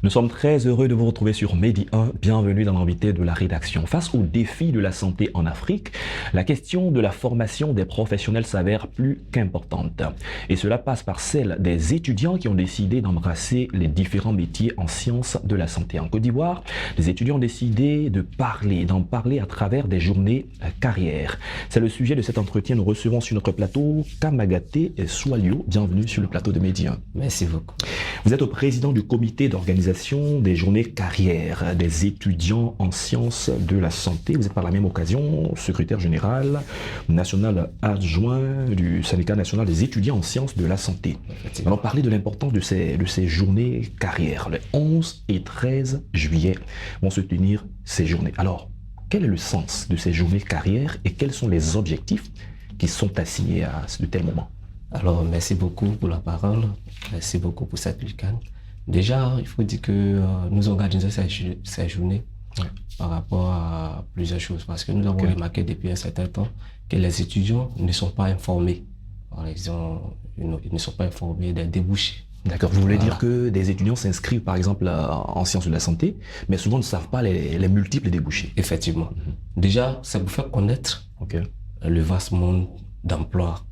Nous sommes très heureux de vous retrouver sur Medi 1. Bienvenue dans l'invité de la rédaction. Face aux défis de la santé en Afrique, la question de la formation des professionnels s'avère plus qu'importante. Et cela passe par celle des étudiants qui ont décidé d'embrasser les différents métiers en sciences de la santé. En Côte d'Ivoire, les étudiants ont décidé d'en parler à travers des journées carrières. C'est le sujet de cet entretien. Nous recevons sur notre plateau Kamagaté Swalio. Bienvenue sur le plateau de Medi 1. Merci beaucoup. Vous êtes au président du comité d'organisation des journées carrières des étudiants en sciences de la santé. Vous êtes par la même occasion secrétaire général national adjoint du syndicat national des étudiants en sciences de la santé. Allons parler de l'importance de ces journées carrières. Le 11 et 13 juillet vont se tenir ces journées. Alors, quel est le sens de ces journées carrières et quels sont les objectifs qui sont assignés à de tels moments? Alors, merci beaucoup pour la parole. Merci beaucoup pour cette lucane. Déjà, il faut dire que nous organisons ces journées par rapport à plusieurs choses. Parce que nous avons remarqué depuis un certain temps que les étudiants ne sont pas informés. Alors, ils ne sont pas informés des débouchés. D'accord, vous voulez dire que des étudiants s'inscrivent par exemple en sciences de la santé, mais souvent ne savent pas les multiples débouchés. Effectivement. Déjà, ça vous fait connaître le vaste monde d'emploi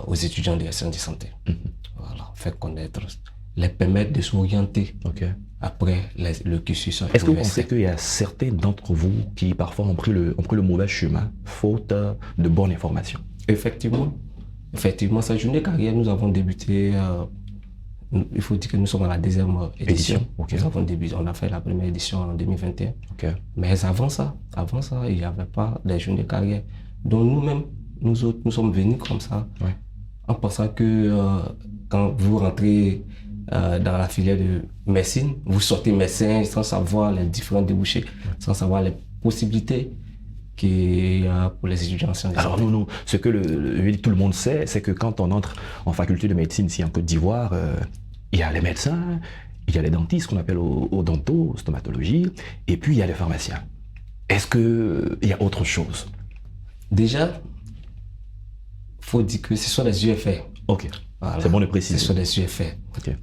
aux étudiants de la sciences de santé. Voilà, faire connaître, les permettre de s'orienter après le cursus. Est-ce que vous pensez qu'il y a certains d'entre vous qui parfois ont pris le mauvais chemin, faute de bonnes informations? Effectivement, cette journée carrière, nous avons débuté, il faut dire que nous sommes à la deuxième édition. Nous avons débuté, on a fait la première édition en 2021. Mais avant ça, il n'y avait pas de journée carrière. Donc nous-mêmes, nous autres, nous sommes venus comme ça, en pensant que quand vous rentrez dans la filière de médecine, vous sortez médecin sans savoir les différents débouchés, sans savoir les possibilités qu'il y a pour les étudiants en sciences. Alors nous, ce que tout le monde sait, c'est que quand on entre en faculté de médecine ici en Côte d'Ivoire, il y a les médecins, il y a les dentistes qu'on appelle odonto, stomatologie, et puis il y a les pharmaciens. Est-ce qu'il y a autre chose? Déjà, il faut dire que ce sont les UFR. Voilà. C'est bon de préciser. Ce sont des UFR.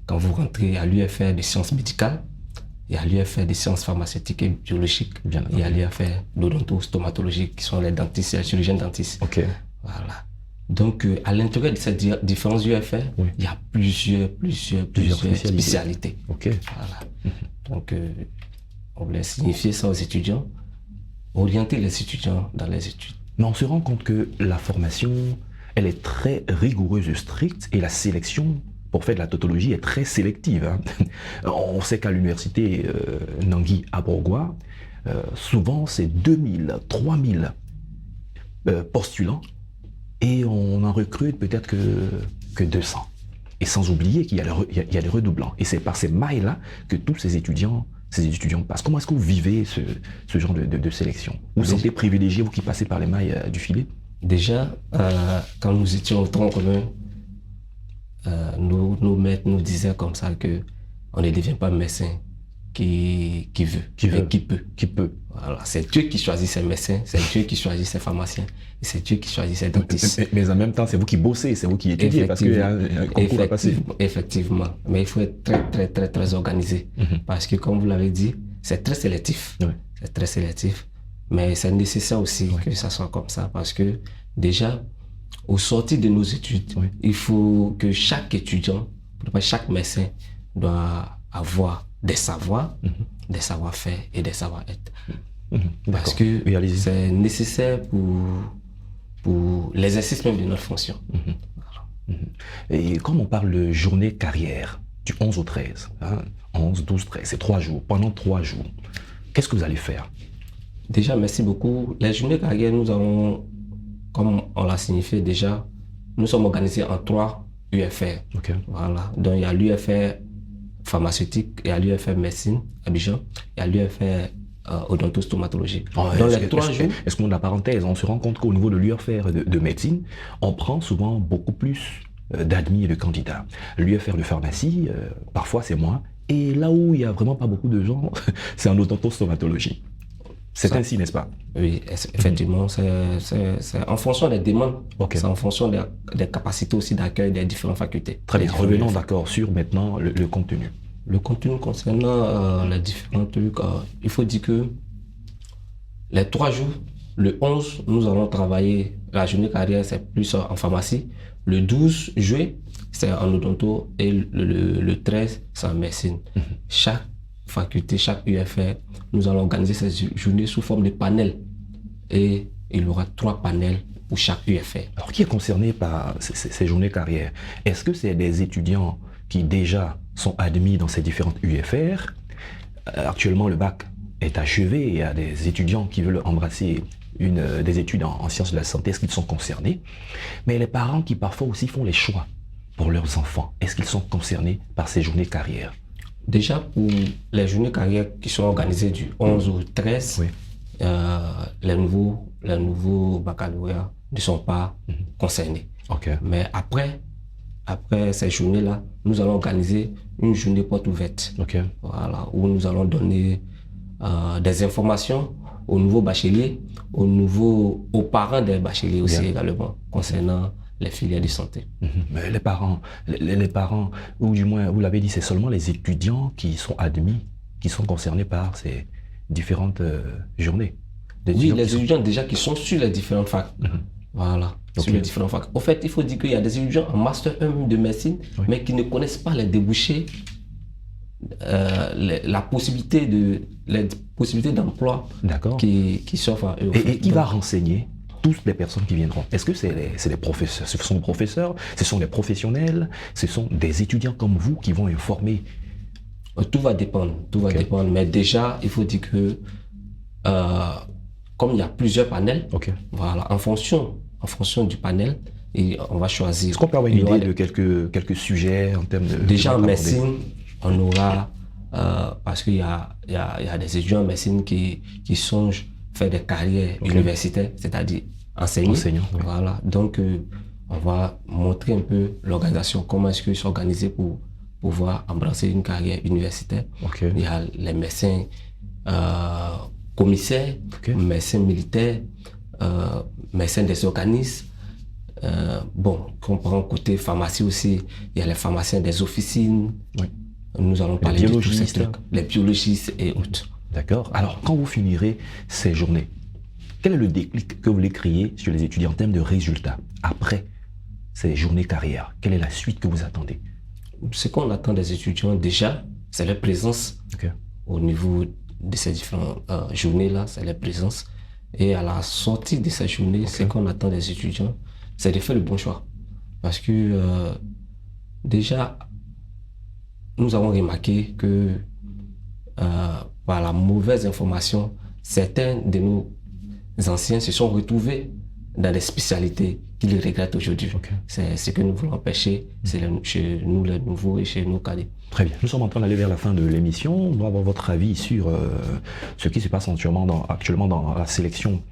Quand vous rentrez à l'UFR des sciences médicales, il y a l'UFR des sciences pharmaceutiques et biologiques, il y a l'UFR d'odonto-stomatologie qui sont les dentistes et les chirurgiens dentistes. Voilà. Donc, à l'intérieur de ces différents UFR, il y a plusieurs spécialités. Voilà. Donc, on voulait signifier ça aux étudiants, orienter les étudiants dans les études. Mais on se rend compte que la formation, elle est très rigoureuse et stricte et la sélection pour faire de la tautologie est très sélective. On sait qu'à l'université Nangui à Bourgois, souvent c'est 2000, 3000 postulants et on en recrute peut-être que 200. Et sans oublier qu'il y a des redoublants. Et c'est par ces mailles-là que tous ces étudiants passent. Comment est-ce que vous vivez ce genre de sélection? Vous vous sentez privilégié, vous qui passez par les mailles du filet? Déjà, quand nous étions au tronc commun, nos maîtres nous disaient comme ça qu'on ne devient pas médecin qui veut, mais qui peut. Voilà. C'est Dieu qui choisit ses médecins, c'est Dieu qui choisit ses pharmaciens, et c'est Dieu qui choisit ses dentistes. Mais en même temps, c'est vous qui bossez, c'est vous qui étudiez, parce qu'il y a un concours à passer. Effectivement, mais il faut être très organisé, parce que comme vous l'avez dit, c'est très sélectif. C'est très sélectif. Mais c'est nécessaire aussi que ça soit comme ça, parce que déjà, au sortir de nos études, il faut que chaque étudiant, chaque médecin doit avoir des savoirs, des savoir-faire et des savoir-être. Parce que c'est nécessaire pour l'exercice même de notre fonction. Et comme on parle de journée carrière, du 11 au 13, 11, 12, 13, c'est 3 jours, pendant 3 jours, qu'est-ce que vous allez faire? Déjà, merci beaucoup. Les journées carrières, nous avons, comme on l'a signifié déjà, nous sommes organisés en 3 UFR. Voilà. Donc, il y a l'UFR pharmaceutique, il y a l'UFR médecine, Abidjan, il y a l'UFR odontostomatologie. Dans les 3 jours... Excusez-moi de la parenthèse, on se rend compte qu'au niveau de l'UFR de médecine, on prend souvent beaucoup plus d'admis et de candidats. L'UFR de pharmacie, parfois c'est moins. Et là où il n'y a vraiment pas beaucoup de gens, c'est en odontostomatologie. C'est ainsi, n'est-ce pas? Oui, effectivement, c'est en fonction des demandes, c'est en fonction des capacités aussi d'accueil des différentes facultés. Très bien, revenons d'accord sur maintenant le contenu. Le contenu concernant les différents trucs, il faut dire que les 3 jours, le 11, nous allons travailler, la journée carrière, c'est plus en pharmacie. Le 12 juillet, c'est en odonto et le 13, c'est en médecine. Chaque faculté, chaque UFR, nous allons organiser ces journées sous forme de panels. Et il y aura 3 panels pour chaque UFR. Alors, qui est concerné par ces journées carrière? Est-ce que c'est des étudiants qui déjà sont admis dans ces différentes UFR? Actuellement, le bac est achevé et il y a des étudiants qui veulent embrasser des études en sciences de la santé. Est-ce qu'ils sont concernés? Mais les parents qui parfois aussi font les choix pour leurs enfants, est-ce qu'ils sont concernés par ces journées carrière? Déjà, pour les journées carrière qui sont organisées du 11 au 13, oui. Les nouveaux baccalauréats ne sont pas concernés. Okay. Mais après ces journées-là, nous allons organiser une journée porte ouverte. Okay. Voilà, où nous allons donner des informations aux nouveaux bacheliers, aux parents des bacheliers aussi également, concernant les filières de santé. Mais les parents, ou du moins, vous l'avez dit, c'est seulement les étudiants qui sont admis, qui sont concernés par ces différentes journées. Oui, les étudiants déjà qui sont sur les différentes facs. Voilà, sur les différentes facs. Au fait, il faut dire qu'il y a des étudiants en Master 1 de médecine, mais qui ne connaissent pas les débouchés, les possibilités d'emploi qui s'offrent à eux. Et qui va renseigner toutes les personnes qui viendront? Est-ce que c'est les professeurs? Ce sont des professeurs, ce sont des professionnels, ce sont des étudiants comme vous qui vont informer? Tout va dépendre, dépendre. Mais déjà, il faut dire que comme il y a plusieurs panels, voilà, en fonction du panel, et on va choisir. Est-ce qu'on peut avoir une idée de quelques sujets en termes de... Déjà en médecine, on aura, parce qu'il y a des étudiants en médecine qui songent faire des carrières universitaires, c'est-à-dire enseigner. Voilà. Donc, on va montrer un peu l'organisation, comment est-ce qu'ils sont organisés pour pouvoir embrasser une carrière universitaire. Il y a les médecins commissaires, médecins militaires, médecins des organismes. Quand on prend côté pharmacie aussi, il y a les pharmaciens des officines. Nous allons parler de tous ces trucs, les biologistes et autres. D'accord. Alors, quand vous finirez ces journées, quel est le déclic que vous voulez créer sur les étudiants en termes de résultats après ces journées carrière? Quelle est la suite que vous attendez? Ce qu'on attend des étudiants déjà, c'est leur présence au niveau de ces différentes journées-là, c'est leur présence. Et à la sortie de ces journées, ce qu'on attend des étudiants, c'est de faire le bon choix. Parce que déjà, nous avons remarqué que par la mauvaise information, certains de nos anciens se sont retrouvés dans des spécialités qu'ils regrettent aujourd'hui. C'est ce que nous voulons empêcher, c'est chez nous les nouveaux et chez nos cadets. Très bien. Nous sommes en train d'aller vers la fin de l'émission. On doit avoir votre avis sur ce qui se passe actuellement dans la sélection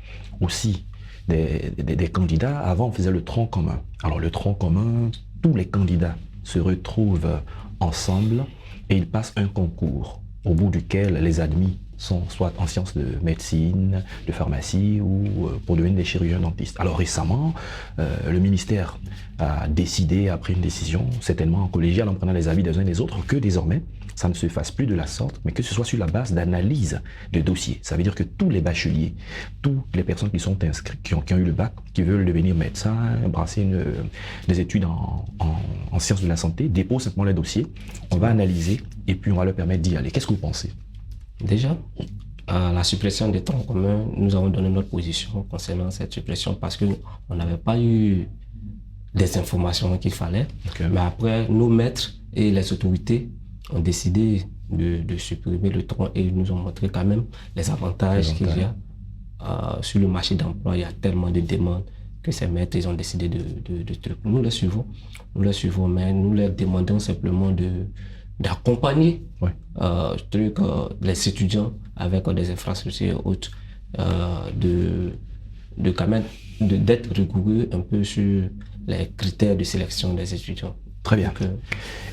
aussi des candidats. Avant, on faisait le tronc commun. Alors, le tronc commun, tous les candidats se retrouvent ensemble et ils passent un concours au bout duquel les admis sont soit en sciences de médecine, de pharmacie ou pour devenir des chirurgiens dentistes. Alors récemment, le ministère a pris une décision, certainement en collégial, en prenant les avis des uns et des autres, que désormais, ça ne se fasse plus de la sorte, mais que ce soit sur la base d'analyse de dossiers. Ça veut dire que tous les bacheliers, toutes les personnes qui sont inscrites, qui ont eu le bac, qui veulent devenir médecin, brasser des études en sciences de la santé, déposent simplement les dossiers, on va analyser et puis on va leur permettre d'y aller. Qu'est-ce que vous pensez? Déjà, à la suppression des troncs communs, nous avons donné notre position concernant cette suppression parce qu'on n'avait pas eu des informations qu'il fallait. Mais après, nos maîtres et les autorités ont décidé de supprimer le tronc et ils nous ont montré quand même les avantages qu'il y a sur le marché d'emploi. Il y a tellement de demandes que ces maîtres, ils ont décidé de trucs. Nous les suivons, mais nous leur demandons simplement d'accompagner les étudiants avec des infrastructures et autres, d'être rigoureux un peu sur les critères de sélection des étudiants. Très bien.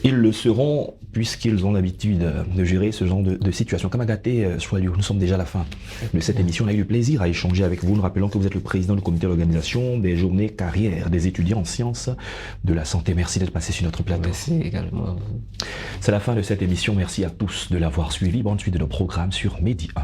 Ils le seront puisqu'ils ont l'habitude de gérer ce genre de situation. Kamagaté Choualiou, nous sommes déjà à la fin de cette émission. On a eu le plaisir à échanger avec vous. Nous rappelons que vous êtes le président du comité d'organisation des journées carrières des étudiants en sciences de la santé. Merci d'être passé sur notre plateau. Merci également à vous. C'est la fin de cette émission. Merci à tous de l'avoir suivi. Bonne suite de nos programmes sur Medi 1.